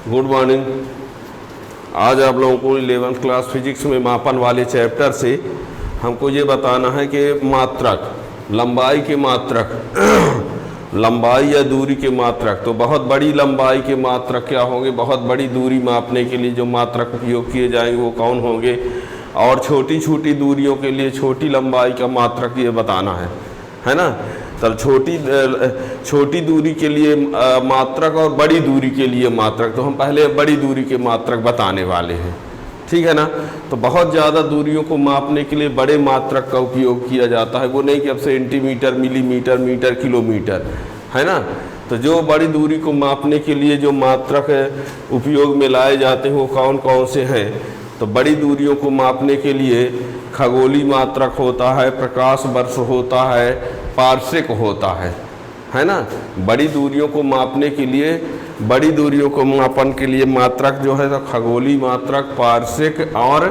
Good morning. आज आप लोगों को 11th क्लास फिजिक्स में मापन वाले चैप्टर से हमको ये बताना है कि मात्रक, लंबाई के मात्रक लंबाई या दूरी के मात्रक। तो बहुत बड़ी लंबाई के मात्रक क्या होंगे, बहुत बड़ी दूरी मापने के लिए जो मात्रक उपयोग किए जाएंगे वो कौन होंगे, और छोटी छोटी दूरियों के लिए छोटी लंबाई का मात्रक ये बताना है ना। तब छोटी दूरी के लिए मात्रक और बड़ी दूरी के लिए मात्रक। तो हम पहले बड़ी दूरी के मात्रक बताने वाले हैं, ठीक है ना। तो बहुत ज़्यादा दूरियों को मापने के लिए बड़े मात्रक का उपयोग किया जाता है। वो नहीं कि अब सेंटीमीटर, मिलीमीटर, मीटर, किलोमीटर, है ना। तो जो बड़ी दूरी को मापने के लिए जो मात्रक उपयोग में लाए जाते हैं वो कौन कौन से हैं। तो बड़ी दूरियों को मापने के लिए खगोलीय मात्रक होता है, प्रकाश वर्ष होता है, पार्सेक होता है ना। बड़ी दूरियों को मापने के लिए, बड़ी दूरियों को मापन के लिए मात्रक जो है तो खगोलीय मात्रक, पार्सेक और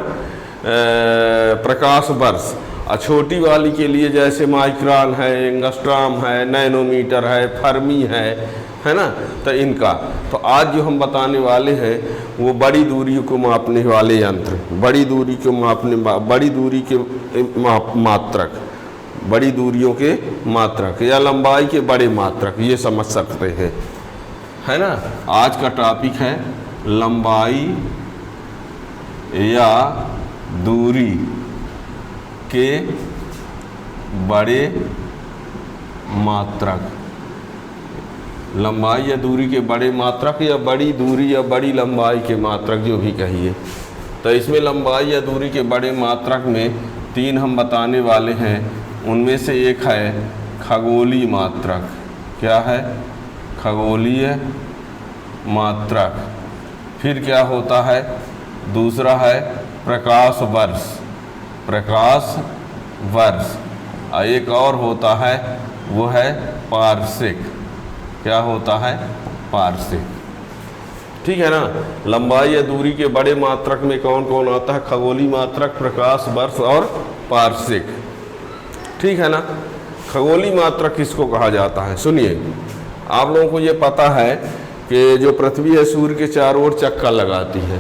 प्रकाश वर्ष। और छोटी वाली के लिए जैसे माइक्रोन है, एंगस्ट्रॉम है, नैनोमीटर है, फर्मी है ना। तो इनका तो आज जो हम बताने वाले हैं वो बड़ी दूरी को मापने वाले यंत्र, बड़ी दूरी को मापने, बड़ी दूरी के मात्रक, बड़ी दूरियों के मात्रक या लंबाई के बड़े मात्रक, ये समझ सकते हैं, है ना। आज का टॉपिक है लंबाई या दूरी के बड़े मात्रक। लंबाई या दूरी के बड़े मात्रक या बड़ी दूरी या बड़ी लंबाई के मात्रक जो भी कहिए। तो इसमें लंबाई या दूरी के बड़े मात्रक में तीन हम बताने वाले हैं। उनमें से एक है खगोलीय मात्रक। क्या है? खगोलीय मात्रक। फिर क्या होता है? दूसरा है प्रकाश वर्ष, प्रकाश वर्ष। और एक और होता है वो है पार्सेक। क्या होता है? पार्सेक, ठीक है ना। लंबाई या दूरी के बड़े मात्रक में कौन कौन आता है? खगोलीय मात्रक, प्रकाश वर्ष और पार्सेक, ठीक है ना। खगोलीय मात्रक किसको कहा जाता है? सुनिए, आप लोगों को ये पता है कि जो पृथ्वी है सूर्य के चारों ओर चक्कर लगाती है।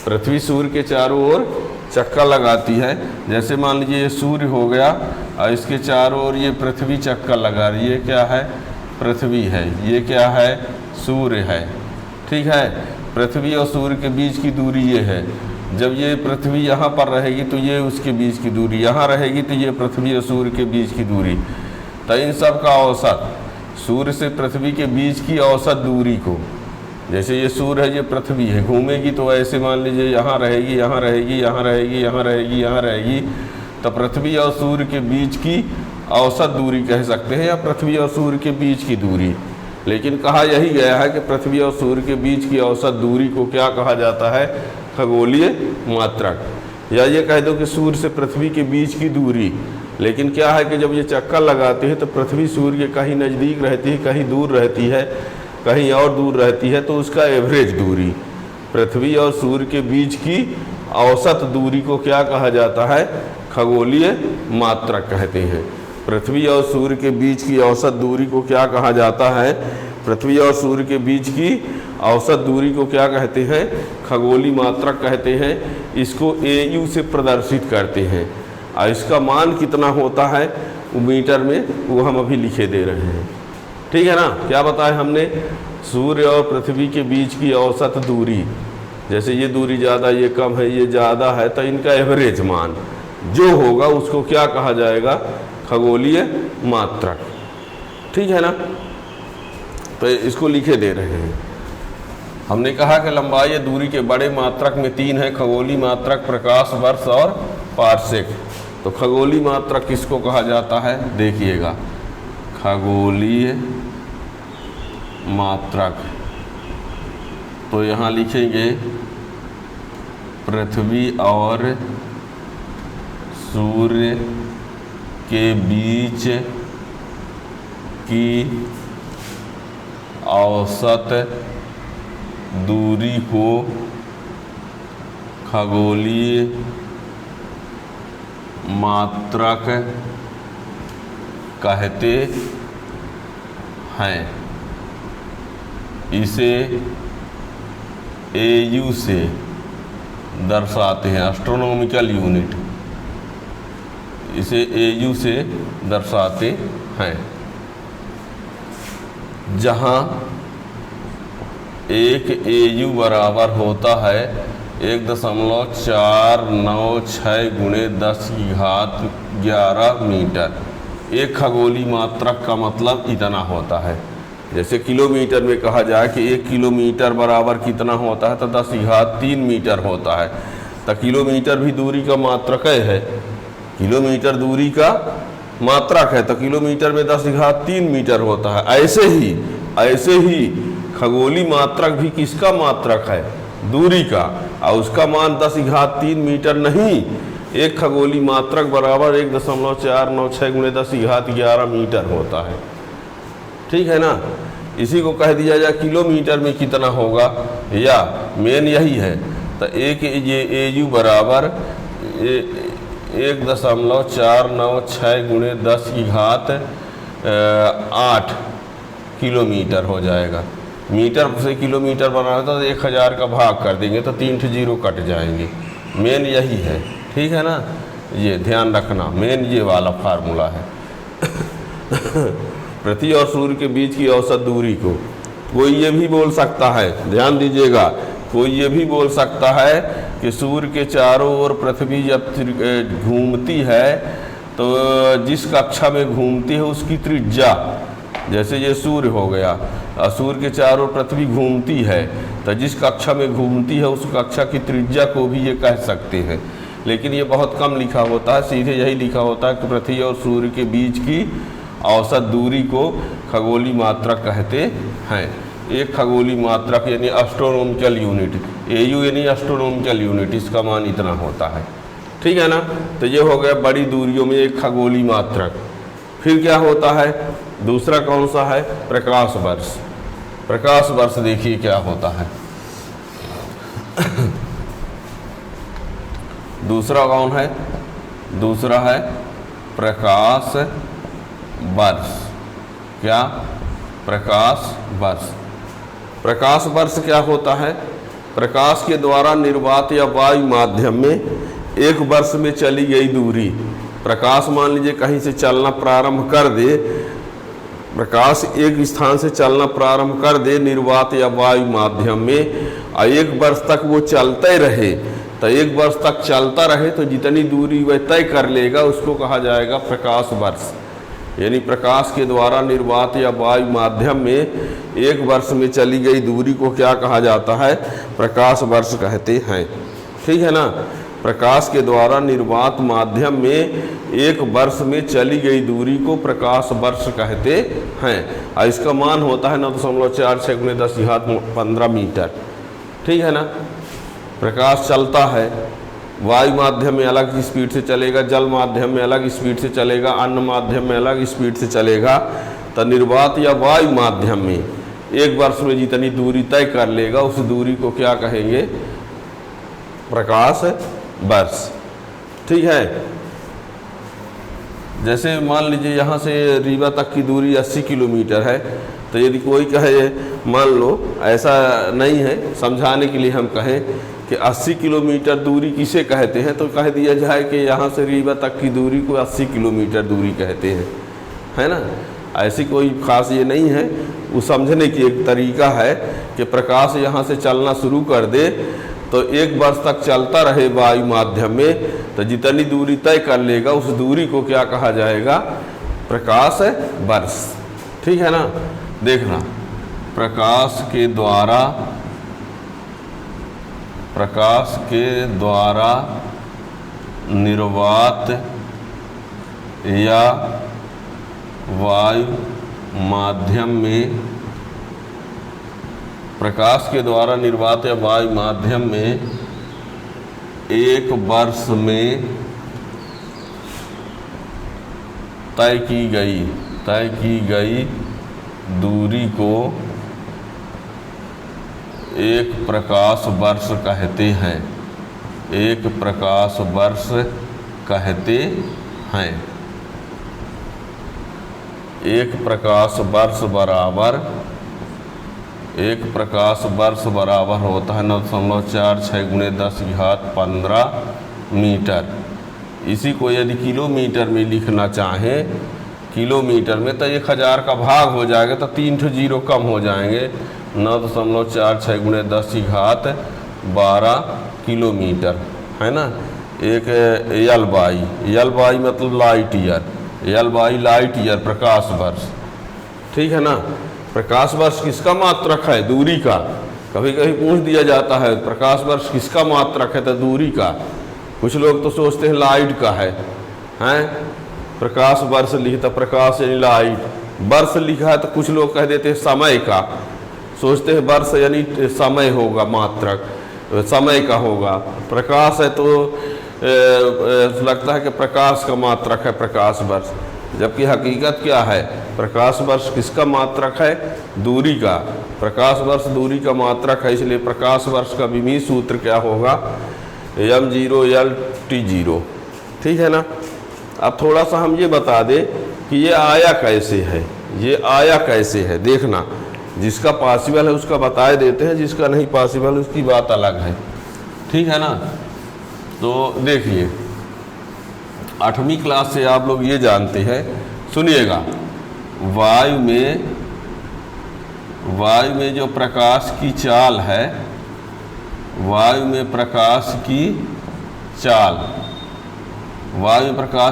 पृथ्वी सूर्य के चारों ओर चक्कर लगाती है। जैसे मान लीजिए ये सूर्य हो गया और इसके चारों ओर ये पृथ्वी चक्कर लगा रही है। क्या है? पृथ्वी है। ये क्या है? सूर्य है, ठीक है। पृथ्वी और सूर्य के बीच की दूरी ये है। जब ये पृथ्वी यहाँ पर रहेगी तो ये उसके बीच की दूरी, यहाँ रहेगी तो ये पृथ्वी और सूर्य के बीच की दूरी। तो इन सब का औसत, सूर्य से पृथ्वी के बीच की औसत दूरी को, जैसे ये सूर्य है, ये पृथ्वी है, घूमेगी तो ऐसे मान लीजिए यहाँ रहेगी, यहाँ रहेगी, यहाँ रहेगी, यहाँ रहेगी, यहाँ रहेगी। तो पृथ्वी और सूर्य के बीच की औसत दूरी कह सकते हैं, या पृथ्वी और सूर्य के बीच की दूरी। लेकिन कहा यही गया है कि पृथ्वी और सूर्य के बीच की औसत दूरी को क्या कहा जाता है? खगोलीय मात्रक। या ये कह दो कि सूर्य से पृथ्वी के बीच की दूरी। लेकिन क्या है कि जब ये चक्कर लगाते हैं तो पृथ्वी सूर्य के कहीं नज़दीक रहती है, कहीं दूर रहती है, कहीं और दूर रहती है। तो उसका एवरेज दूरी, पृथ्वी और सूर्य के बीच की औसत दूरी को क्या कहा जाता है? खगोलीय मात्रक कहते हैं। पृथ्वी और सूर्य के बीच की औसत दूरी को क्या कहा जाता है? पृथ्वी और सूर्य के बीच की औसत दूरी को क्या कहते हैं? खगोलीय मात्रक कहते हैं। इसको AU से प्रदर्शित करते हैं। और इसका मान कितना होता है मीटर में, वो हम अभी लिखे दे रहे हैं, ठीक है ना। क्या बताया हमने? सूर्य और पृथ्वी के बीच की औसत दूरी, जैसे ये दूरी ज़्यादा, ये कम है, ये ज़्यादा है, तो इनका एवरेज मान जो होगा उसको क्या कहा जाएगा? खगोलीय मात्रक, ठीक है ना। तो इसको लिखे दे रहे हैं। हमने कहा कि लंबाई या दूरी के बड़े मात्रक में तीन है: खगोलीय मात्रक, प्रकाश वर्ष और पार्सेक। तो खगोलीय मात्रक किसको कहा जाता है? देखिएगा, खगोलीय मात्रक। तो यहाँ लिखेंगे पृथ्वी और सूर्य के बीच की औसत दूरी को खगोलीय मात्रक कहते हैं। इसे AU से दर्शाते हैं, एस्ट्रोनॉमिकल यूनिट, इसे AU से दर्शाते हैं। जहाँ 1 AU बराबर होता है 1.496 गुणे 10⁻11 मीटर। एक खगोलीय मात्रक का मतलब इतना होता है। जैसे किलोमीटर में कहा जाए कि 1 किलोमीटर बराबर कितना होता है, तो 10⁻³ मीटर होता है। तो किलोमीटर भी दूरी का मात्रक है, किलोमीटर दूरी का मात्रक है, तो किलोमीटर में 10⁻³ मीटर होता है। ऐसे ही खगोलीय मात्रक भी किसका मात्रक है? दूरी का, और उसका मान 10⁻³ मीटर नहीं, एक खगोलीय मात्रक बराबर 1.496 गुणे 10⁻11 मीटर होता है। ठीक है ना। इसी को कह दिया जाए किलोमीटर में कितना होगा, या मेन यही है। तो एक ये AU बराबर 1.496 गुणे 10⁻8 किलोमीटर हो जाएगा। मीटर से किलोमीटर बनाना था तो 1000 का भाग कर देंगे तो 3 0 कट जाएंगे। मेन यही है, ठीक है ना। ये ध्यान रखना, मेन ये वाला फार्मूला है। पृथ्वी और सूर्य के बीच की औसत दूरी को कोई ये भी बोल सकता है, ध्यान दीजिएगा, कोई ये भी बोल सकता है कि सूर्य के चारों ओर पृथ्वी जब घूमती है तो जिस कक्षा में घूमती है उसकी त्रिज्या, जैसे ये सूर्य हो गया, सूर्य के चारों ओर पृथ्वी घूमती है तो जिस कक्षा में घूमती है उस कक्षा की त्रिज्या को भी ये कह सकते हैं। लेकिन ये बहुत कम लिखा होता है, सीधे यही लिखा होता है कि पृथ्वी और सूर्य के बीच की औसत दूरी को खगोलीय मात्रक कहते हैं। एक खगोलीय मात्रक यानी एस्ट्रोनॉमिकल यूनिट, AU यानी एस्ट्रोनॉमिकल यूनिट, इसका मान इतना होता है। ठीक है ना। तो ये हो गया बड़ी दूरियों में एक खगोलीय मात्रक। फिर क्या होता है, दूसरा कौन सा है? प्रकाश वर्ष। प्रकाश वर्ष देखिए क्या होता है। दूसरा कौन है? दूसरा है प्रकाश वर्ष। क्या? प्रकाश वर्ष। प्रकाश वर्ष क्या होता है? प्रकाश के द्वारा निर्वात या वायु माध्यम में एक वर्ष में चली गई दूरी। प्रकाश मान लीजिए कहीं से चलना प्रारंभ कर दे, प्रकाश एक स्थान से चलना प्रारंभ कर दे निर्वात या वायु माध्यम में, और 1 वर्ष तक वो चलते रहे, तो 1 वर्ष तक चलता रहे तो जितनी दूरी वह तय कर लेगा उसको कहा जाएगा प्रकाश वर्ष। यानी प्रकाश के द्वारा निर्वात या वायु माध्यम में 1 वर्ष में चली गई दूरी को क्या कहा जाता है? प्रकाश वर्ष कहते हैं। ठीक है ना। प्रकाश के द्वारा निर्वात माध्यम में 1 वर्ष में चली गई दूरी को प्रकाश वर्ष कहते हैं, और इसका मान होता है 9.46 गुणे 10⁻15 मीटर। ठीक है ना। प्रकाश चलता है, वायु माध्यम में अलग स्पीड से चलेगा, जल माध्यम में अलग स्पीड से चलेगा, अन्न माध्यम में अलग स्पीड से चलेगा। तो निर्वात या वायु माध्यम में 1 वर्ष में जितनी दूरी तय कर लेगा उस दूरी को क्या कहेंगे? प्रकाश वर्ष। ठीक है। जैसे मान लीजिए यहाँ से रीवा तक की दूरी 80 किलोमीटर है, तो यदि कोई कहे, मान लो ऐसा नहीं है, समझाने के लिए हम कहें कि 80 किलोमीटर दूरी किसे कहते हैं, तो कह दिया जाए कि यहाँ से रीवा तक की दूरी को 80 किलोमीटर दूरी कहते हैं, है ना। ऐसी कोई खास ये नहीं है, वो समझने की एक तरीका है कि प्रकाश यहाँ से चलना शुरू कर दे तो 1 वर्ष तक चलता रहे वायु माध्यम में, तो जितनी दूरी तय कर लेगा उस दूरी को क्या कहा जाएगा? प्रकाश वर्ष। ठीक है ना। देखना, प्रकाश के द्वारा निर्वात या वायु माध्यम में, प्रकाश के द्वारा निर्वात या वायु माध्यम में 1 वर्ष में तय की गई दूरी को एक प्रकाश वर्ष कहते हैं। एक प्रकाश वर्ष कहते हैं। एक प्रकाश वर्ष बराबर एक प्रकाश वर्ष बराबर होता है 9.46 गुणे 10 की घात 15 मीटर। इसी को यदि किलोमीटर में लिखना चाहें, किलोमीटर में, तो 1000 का भाग हो जाएगा तो 3 ठो जीरो कम हो जाएंगे। 9.46 गुणे 10 की घात 12 किलोमीटर, है ना। एक यल बाई मतलब लाइट ईयर प्रकाश वर्ष, ठीक है ना। प्रकाश वर्ष किसका मात्रक है? दूरी का। कभी कभी पूछ दिया जाता है प्रकाश वर्ष किसका मात्रक है, तो दूरी का। कुछ लोग तो सोचते हैं लाइट का है, हैं। प्रकाश वर्ष लिखता, प्रकाश यानी लाइट, वर्ष लिखा है तो कुछ लोग कह देते हैं समय का, सोचते हैं वर्ष यानी समय होगा, मात्रक समय का होगा। प्रकाश है तो लगता है कि प्रकाश का मात्रक है प्रकाश वर्ष, जबकि हकीकत क्या है? प्रकाश वर्ष किसका मात्रक है? दूरी का। प्रकाश वर्ष दूरी का मात्रक है, इसलिए प्रकाश वर्ष का विमीय सूत्र क्या होगा? m0 l t0, ठीक है ना। अब थोड़ा सा हम ये बता दें कि ये आया कैसे है, देखना। जिसका पॉसिबल है उसका बताए देते हैं, जिसका नहीं पॉसिबल उसकी बात अलग है, ठीक है ना। तो देखिए 8वीं क्लास से आप लोग ये जानते हैं, सुनिएगा, वायु में जो प्रकाश की चाल है, वायु में प्रकाश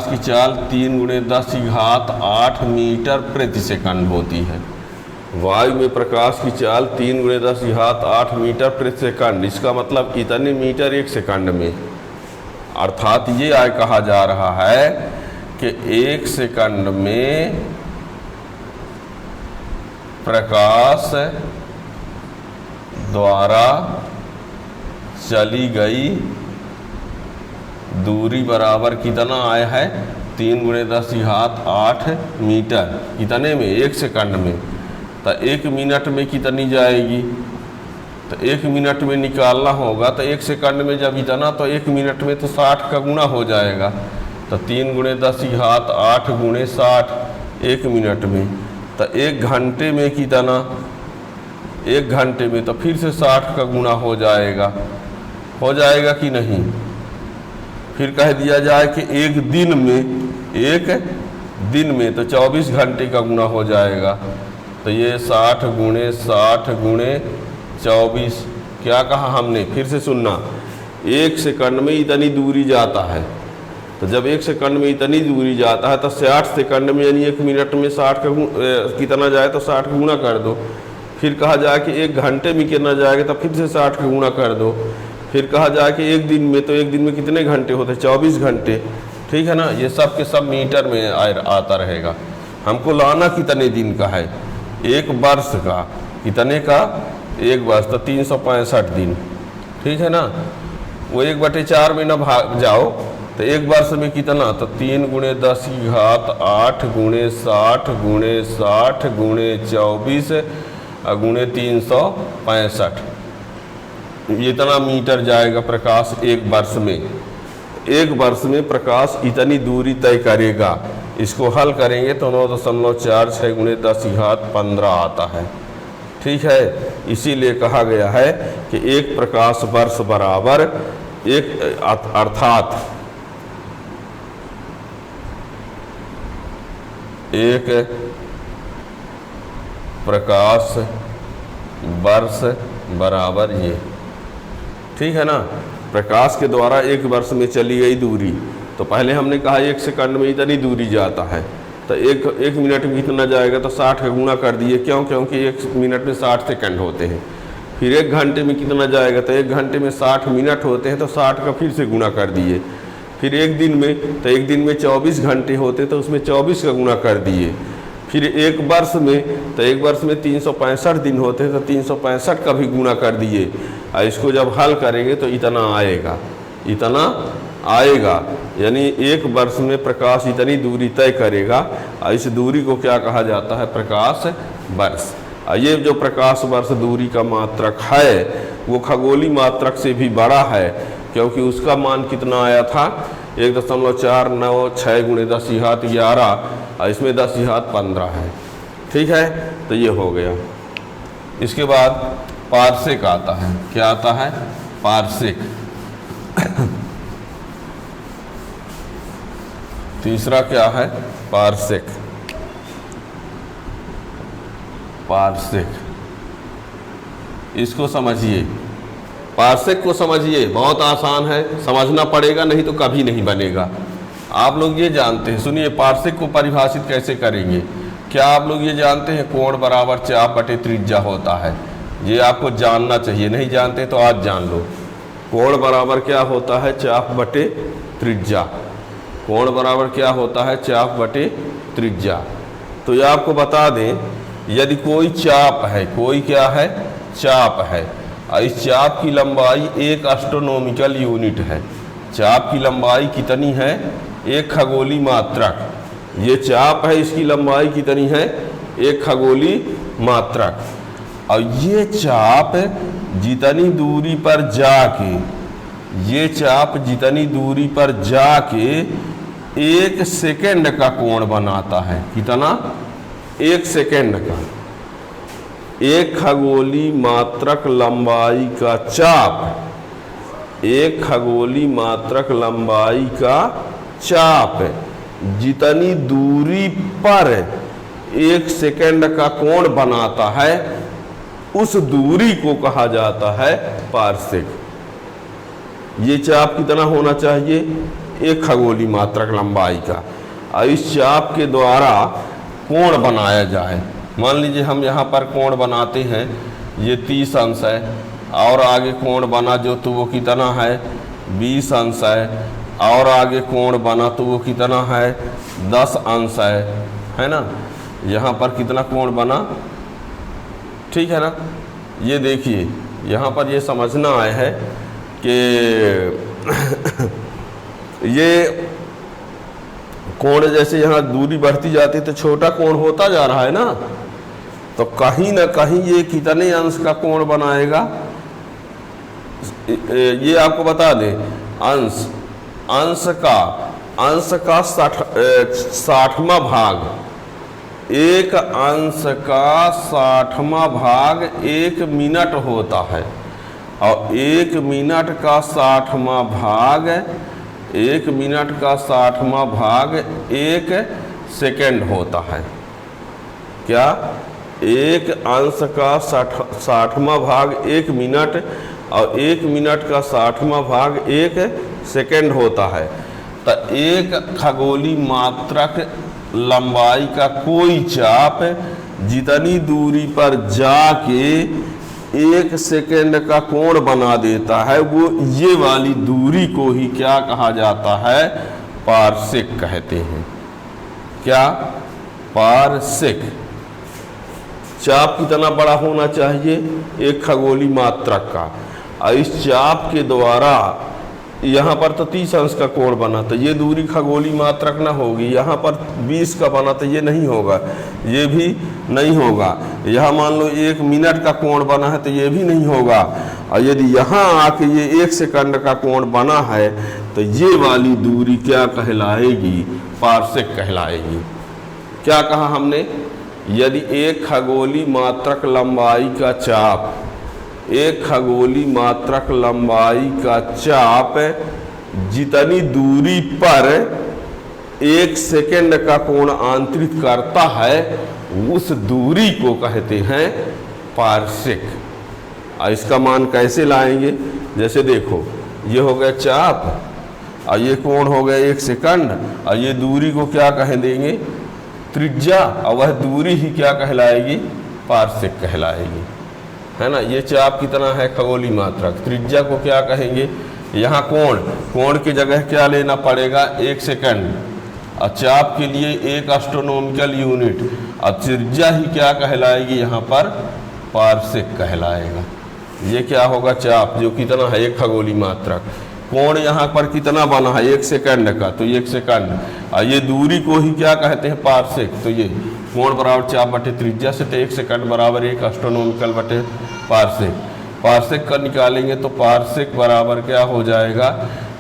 की चाल 3 गुणे 10 की घात 8 मीटर प्रति सेकंड होती है। वायु में प्रकाश की चाल 3 गुणे 10 की घात 8 मीटर प्रति सेकंड, इसका मतलब इतने मीटर एक सेकंड में। अर्थात ये कहा जा रहा है कि एक सेकंड में प्रकाश द्वारा चली गई दूरी बराबर कितना आया है? 3 गुणे 10 की घात 8 मीटर। कितने में? एक सेकंड में। तो 1 मिनट में कितनी जाएगी? तो 1 मिनट में निकालना होगा, तो 1 सेकंड में जब इतना, तो 1 मिनट में तो 60 का गुना हो जाएगा। तो 3 गुणे 10 की घात 8 गुणे 60 1 मिनट में। तो 1 घंटे में कितना? 1 घंटे में तो फिर से 60 का गुना हो जाएगा कि नहीं? फिर कह दिया जाए कि एक दिन में तो 24 घंटे का गुना हो जाएगा। तो ये 60 गुणे 24, क्या कहा हमने? फिर से सुनना, 1 सेकंड में इतनी दूरी जाता है। तो जब 1 सेकंड में इतनी दूरी जाता है तो 60 सेकंड में यानी 1 मिनट में 60 का कितना जाए तो 60 का गुना कर दो। फिर कहा जाए कि 1 घंटे में कितना जाएगा, तो फिर से 60 का गुना कर दो। फिर कहा जाए कि 1 दिन में, तो 1 दिन में कितने घंटे होते? 24 घंटे, ठीक है ना। ये सब के सब मीटर में आता रहेगा। हमको लाना कितने दिन का है? 1 वर्ष का। कितने का? 1 वर्ष, तो 365 दिन, ठीक है ना। वो 1/4 में ना भाग जाओ, तो 1 वर्ष में कितना? तो 3 गुणे 10 की घात 8 गुणे 60 गुणे 60 गुणे 24 गुणे 365, इतना मीटर जाएगा प्रकाश 1 वर्ष में। 1 वर्ष में प्रकाश इतनी दूरी तय करेगा। इसको हल करेंगे तो 9.46 गुणे 10 की घात 15 आता है, ठीक है। इसीलिए कहा गया है कि एक प्रकाश वर्ष बराबर अर्थात एक प्रकाश वर्ष बराबर ये, ठीक है ना। प्रकाश के द्वारा 1 वर्ष में चली गई दूरी, तो पहले हमने कहा 1 सेकंड में इतनी दूरी जाता है, तो एक मिनट में कितना जाएगा? तो 60 का गुना कर दिए। क्यों? क्योंकि 1 मिनट में 60 सेकंड होते हैं। फिर 1 घंटे में कितना जाएगा? तो 1 घंटे में 60 मिनट होते हैं, तो 60 का फिर से गुना कर दिए। फिर 1 दिन में, तो 1 दिन में 24 घंटे होते, तो उसमें 24 का गुना कर दिए। फिर 1 वर्ष में, तो 1 वर्ष में 365 दिन होते हैं, तो 365 का भी गुना कर दिए। और इसको जब हल करेंगे तो इतना आएगा, यानी 1 वर्ष में प्रकाश इतनी दूरी तय करेगा। और इस दूरी को क्या कहा जाता है? प्रकाश वर्ष। ये जो प्रकाश वर्ष दूरी का मात्रक है वो खगोलीय मात्रक से भी बड़ा है, क्योंकि उसका मान कितना आया था? 1.496 गुणे 10 की घात 11, और इसमें 10 की घात 15 है, ठीक है। तो ये हो गया। इसके बाद पारसेक आता है। क्या आता है? पारसेक। तीसरा क्या है? पारसेक। पारसेक इसको समझिए, पारसेक को समझिए, बहुत आसान है, समझना पड़ेगा, नहीं तो कभी नहीं बनेगा। आप लोग ये जानते हैं, सुनिए पारसेक को परिभाषित कैसे करेंगे। क्या आप लोग ये जानते हैं कोण बराबर चाप बटे त्रिज्या होता है? ये आपको जानना चाहिए, नहीं जानते तो आज जान लो। कोण बराबर क्या होता है? चाप बटे त्रिज्या। कोण बराबर क्या होता है? चाप बटे त्रिज्या। तो ये आपको बता दें, यदि कोई चाप है, कोई क्या है? चाप है, और इस चाप की लंबाई 1 एस्ट्रोनॉमिकल यूनिट है। चाप की लंबाई कितनी है? 1 खगोलीय मात्रक। ये चाप है, इसकी लंबाई कितनी है? 1 खगोलीय मात्रक। और ये चाप जितनी दूरी पर जाके, ये चाप जितनी दूरी पर जाके 1 सेकेंड का कोण बनाता है। कितना? 1 सेकेंड का। 1 खगोलीय मात्रक लंबाई का चाप, 1 खगोलीय मात्रक लंबाई का चाप जितनी दूरी पर 1 सेकेंड का कोण बनाता है, उस दूरी को कहा जाता है पारसेक। ये चाप कितना होना चाहिए? 1 खगोलीय मात्रक लंबाई का। और इस चाप के द्वारा कोण बनाया जाए। मान लीजिए हम यहाँ पर कोण बनाते हैं, ये 30 अंश है, और आगे कोण बना जो तो वो कितना है? 20 अंश है, और आगे कोण बना तो वो कितना है? 10 अंश है ना। यहाँ पर कितना कोण बना? ठीक है ना। ये देखिए यहाँ पर ये समझना आया है कि ये कोण जैसे यहाँ दूरी बढ़ती जाती है तो छोटा कोण होता जा रहा है ना, तो कहीं ना कहीं ये कितने अंश का कोण बनाएगा? ये आपको बता दें, अंश का 60वां भाग, 1 अंश का 60वां भाग 1 मिनट होता है, और 1 मिनट का 60वां भाग, 1 मिनट का 60वां भाग 1 सेकेंड होता है। क्या? 1 अंश का 60वां भाग 1 मिनट, और 1 मिनट का 60वां भाग 1 सेकेंड होता है। तो 1 खगोलीय मात्रक लंबाई का कोई चाप जितनी दूरी पर जाके 1 सेकेंड का कोण बना देता है, वो ये वाली दूरी को ही क्या कहा जाता है? पारसेक कहते हैं। क्या? पारसेक। चाप कितना बड़ा होना चाहिए? 1 खगोलीय मात्रक का। और इस चाप के द्वारा यहाँ पर तो 30 अंश का कोण बना, तो ये दूरी खगोलीय मात्रक ना होगी। यहाँ पर 20 का बना तो ये नहीं होगा, ये भी नहीं होगा। यहाँ मान लो 1 मिनट का कोण बना है तो ये भी नहीं होगा। और यदि यहाँ आके ये 1 सेकंड का कोण बना है तो ये वाली दूरी क्या कहलाएगी? पारसेक कहलाएगी। क्या कहा हमने? यदि 1 खगोलीय मात्रक लंबाई का चाप, 1 खगोलीय मात्रक लंबाई का चाप जितनी दूरी पर 1 सेकेंड का कोण आंतरित करता है, उस दूरी को कहते हैं पारसेक। और इसका मान कैसे लाएंगे? जैसे देखो, ये हो गया चाप, और ये कोण हो गया 1 सेकंड, और ये दूरी को क्या कह देंगे? त्रिज्या। और वह दूरी ही क्या कहलाएगी? पारसेक कहलाएगी, है ना। ये चाप कितना है? खगोलीय मात्रक। त्रिज्या को क्या कहेंगे? यहाँ कोण की जगह क्या लेना पड़ेगा? 1 सेकंड। और चाप के लिए 1 एस्ट्रोनॉमिकल यूनिट, और त्रिज्या ही क्या कहलाएगी? यहाँ पर पारसेक कहलाएगा। ये क्या होगा? चाप जो कितना है? 1 खगोलीय मात्रक। कोण यहाँ पर कितना बना है? 1 सेकंड का, तो 1 सेकंड। और ये दूरी को ही क्या कहते हैं? पारसेक। तो ये कोण बराबर चाप बटे त्रिज्या से, तो 1 सेकंड बराबर 1 एस्ट्रोनॉमिकल बटे पारसेक। पारसेक का निकालेंगे तो पारसेक बराबर क्या हो जाएगा?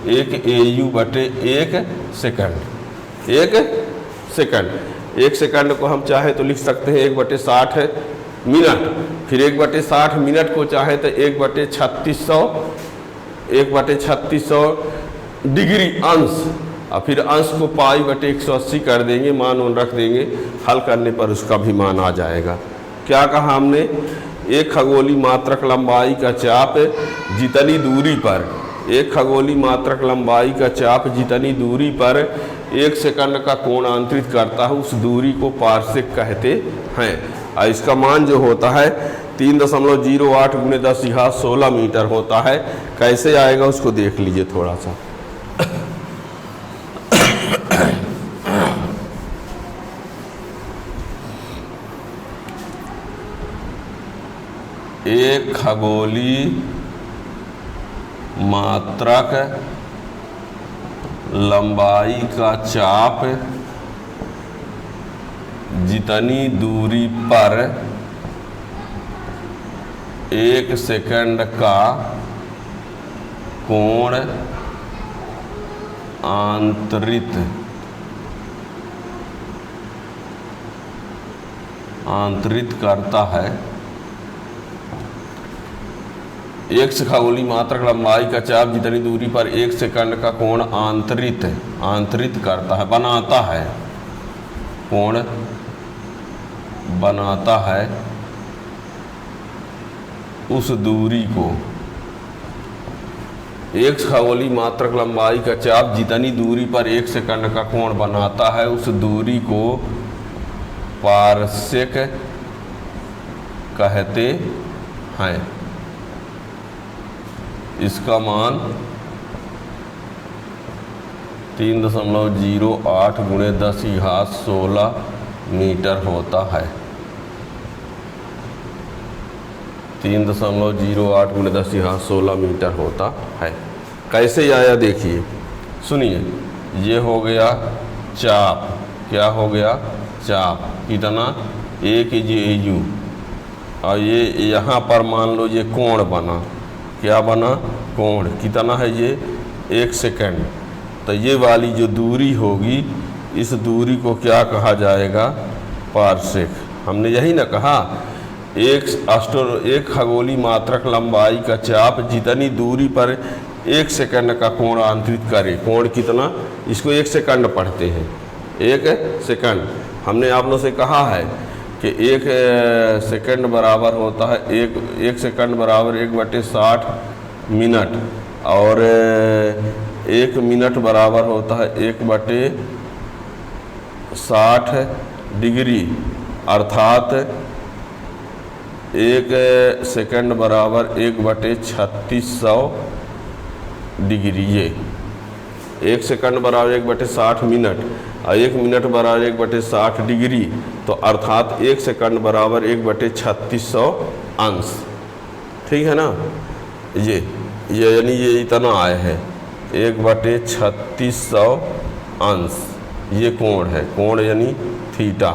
1 AU बटे 1 सेकंड। 1 सेकंड। 1 सेकंड को हम चाहे तो लिख सकते हैं 1 बटे 60 मिनट। फिर 1/60 मिनट को चाहे तो 1/3600 डिग्री अंश, और फिर अंश को π/180 कर देंगे, मान उन रख देंगे, हल करने पर उसका भी मान आ जाएगा। क्या कहा हमने? एक खगोलीय मात्रक लंबाई का चाप जितनी दूरी पर, एक खगोलीय मात्रक लंबाई का चाप जितनी दूरी पर 1 सेकंड का कोण अंतरित करता है उस दूरी को पारसेक कहते हैं। और इसका मान जो होता है 3.08 × 10⁻16 मीटर होता है। कैसे आएगा उसको देख लीजिए थोड़ा सा। एक खगोलीय मात्रक लंबाई का चाप जितनी दूरी पर 1 सेकंड का कोण आंतरित करता है। एक खगोलीय मात्रक लंबाई का चाप जितनी दूरी पर 1 सेकंड का कोण आंतरित करता है, बनाता है, कोण बनाता है, उस दूरी को, एक खगोलीय मात्रक लंबाई का चाप जितनी दूरी पर 1 सेकंड का कोण बनाता है उस दूरी को पारसेक कहते हैं। इसका मान 3.08 × 10⁻16 मीटर होता है। 3.08 × 10⁻16 मीटर होता है। कैसे आया देखिए, सुनिए। ये हो गया चाप, क्या हो गया? चाप कितना? 1 AU, और ये यहाँ पर मान लो ये कोण बना, क्या बना? कोण कितना है ये? 1 सेकंड। तो ये वाली जो दूरी होगी, इस दूरी को क्या कहा जाएगा? पारसेक। हमने यही ना कहा, एक खगोलीय मात्रक लंबाई का चाप जितनी दूरी पर 1 सेकंड का कोण आंतरित करे। कोण कितना? इसको 1 सेकंड पढ़ते हैं। 1 सेकंड हमने आप लोगों से कहा है कि 1 सेकंड बराबर होता है 1 सेकंड बराबर 1/60 मिनट, और 1 मिनट बराबर होता है 1/60 डिग्री, अर्थात 1 सेकंड बराबर 1/3600 डिग्री। ये 1 सेकंड बराबर 1/60 मिनट, और 1 मिनट बराबर 1/60 डिग्री, तो अर्थात 1 सेकंड बराबर 1/3600 अंश। ठीक है ना? ये यानी ये इतना आया है 1/3600 अंश। ये कोण है, कोण यानी थीटा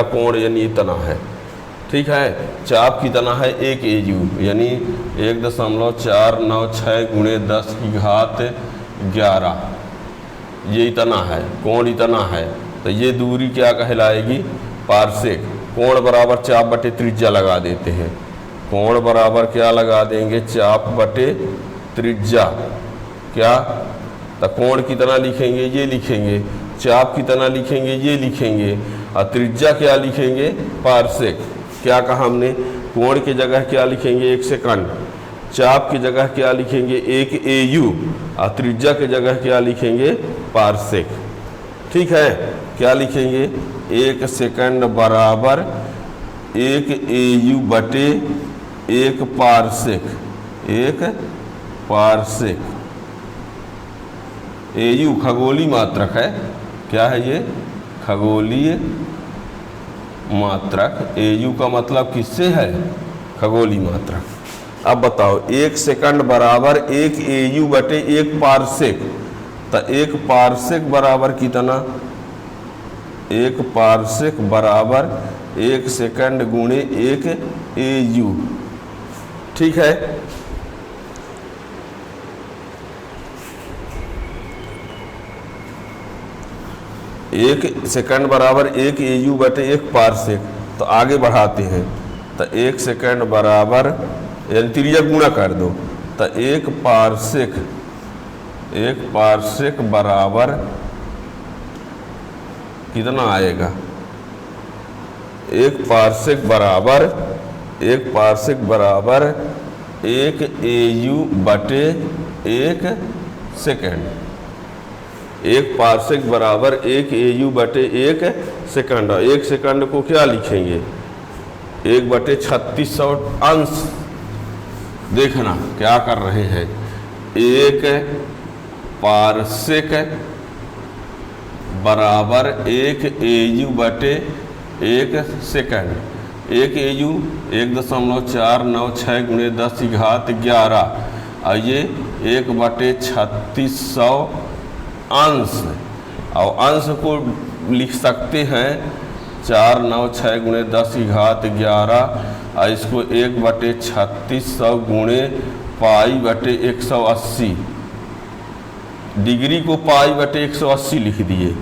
कोण यानी इतना है। ठीक है? चाप कितना है? 1 AU, यानी 1.496 × 10⁻11। ये इतना है, कोण इतना है। तो ये दूरी क्या कहलाएगी? पारसेक। कोण बराबर चाप बटे त्रिज्या लगा देते हैं। कोण बराबर क्या लगा देंगे? चाप बटे त्रिज्या। क्या? तो कोण कितना लिखेंगे? ये लिखेंगे। चाप कितना लिखेंगे? ये लिखेंगे। और त्रिज्या क्या लिखेंगे? पारसेक। क्या कहा हमने? कोण की जगह क्या लिखेंगे? 1 सेकंड। चाप की जगह क्या लिखेंगे? 1 AU, और त्रिज्या की जगह क्या लिखेंगे? पारसेक। ठीक है? क्या लिखेंगे? 1 सेकंड बराबर 1 AU बटे 1 पारसेक। 1 पारसेक। AU खगोलीय मात्रक है। क्या है ये? खगोलीय मात्रक। AU का मतलब किससे है? खगोलीय मात्रक। अब बताओ, 1 सेकंड बराबर 1 AU बटे 1 पारसेक। तो 1 पारसेक बराबर कितना? 1 पारसेक बराबर 1 सेकंड गुणे 1 AU। ठीक है? 1 सेकंड बराबर 1 AU बटे 1 पारसेक। तो आगे बढ़ाते हैं। तो 1 सेकंड बराबर यानी त्रिज्या गुणा कर दो तो 1 पारसेक बराबर कितना आएगा? 1 पारसेक बराबर 1 AU बटे 1 सेकंड। 1 पारसेक बराबर 1 AU बटे 1 सेकंड। 1 सेकंड को क्या लिखेंगे? 1 बटे 3600 अंश। देखना क्या कर रहे हैं। 1 पारसेक बराबर 1 AU बटे 1 सेकंड। 1 AU 1.496 गुणे 10 की घात 11। आइए 1 बटे 3600 अंश, और अंश को लिख सकते हैं 496 गुणे 10 की घात 11, और इसको 1 बटे 3600 गुणे पाई बटे 180। डिग्री को पाई बटे 180 लिख दिए।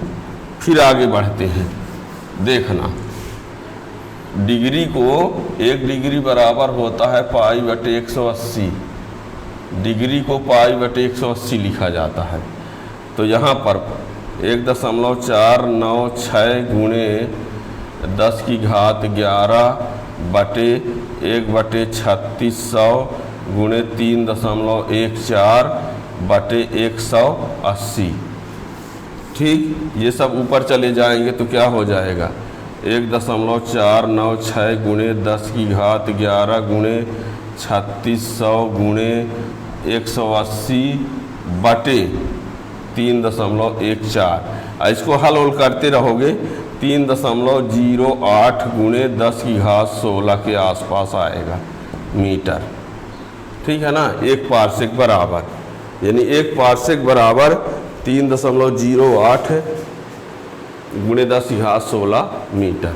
फिर आगे बढ़ते हैं। देखना डिग्री को 1 डिग्री बराबर होता है पाई बटे 180। डिग्री को पाई बटे 180 लिखा जाता है। तो यहाँ पर 1.496 गुणे 10 की घात 11 बटे 1 बटे 3600 गुणे 3.14 बटे 180। ठीक, ये सब ऊपर चले जाएंगे तो क्या हो जाएगा? 1.496 गुणे 10 की घात 11 गुणे 3600 गुणे 180 बटे 3.14। इसको हल करते रहोगे 3.08 गुणे 10 की घात 16 के आसपास आएगा मीटर। ठीक है ना? 1 पारसेक बराबर, यानी 1 पारसेक बराबर 3.08 गुणे 10 की घात 16 मीटर।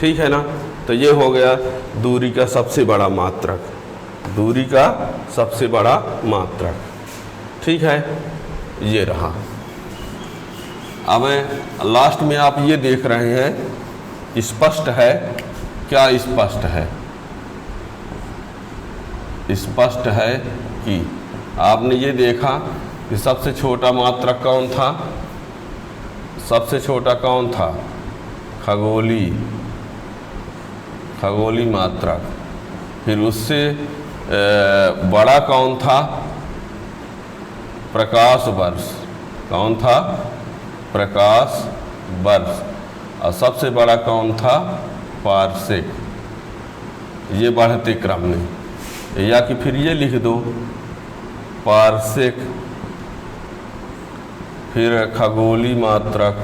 ठीक है ना? तो ये हो गया दूरी का सबसे बड़ा मात्रक, दूरी का सबसे बड़ा मात्रक। ठीक है, ये रहा। अब लास्ट में आप ये देख रहे हैं, स्पष्ट है क्या? स्पष्ट है। स्पष्ट है कि आपने ये देखा कि सबसे छोटा मात्रक कौन था? सबसे छोटा कौन था? खगोली मात्रक। फिर उससे बड़ा कौन था? प्रकाश वर्ष। कौन था? प्रकाश वर्ष। और सबसे बड़ा कौन था? पारसेक। ये बढ़ते क्रम में, या कि फिर ये लिख दो पारसेक, फिर खगोली मात्रक,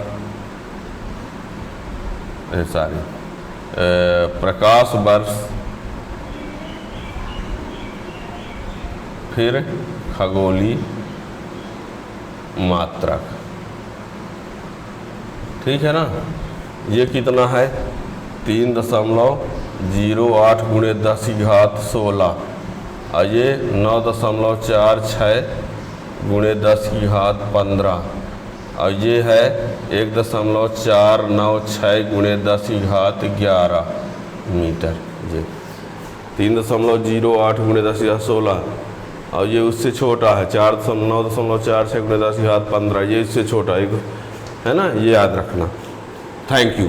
प्रकाश वर्ष, फिर खगोली मात्रक। ठीक है ना? ये कितना है? 3.08 गुणे 10 की घात 16, और ये 9.46 गुणे 10 की घात 15, और ये है 1.496 गुणे 10 की घात 11 मीटर। ये 3.08 गुणे 10 की घात 16, और ये उससे छोटा है 9.46 गुणे 10 की घात 15, ये इससे छोटा है ना? ये याद रखना। Thank you.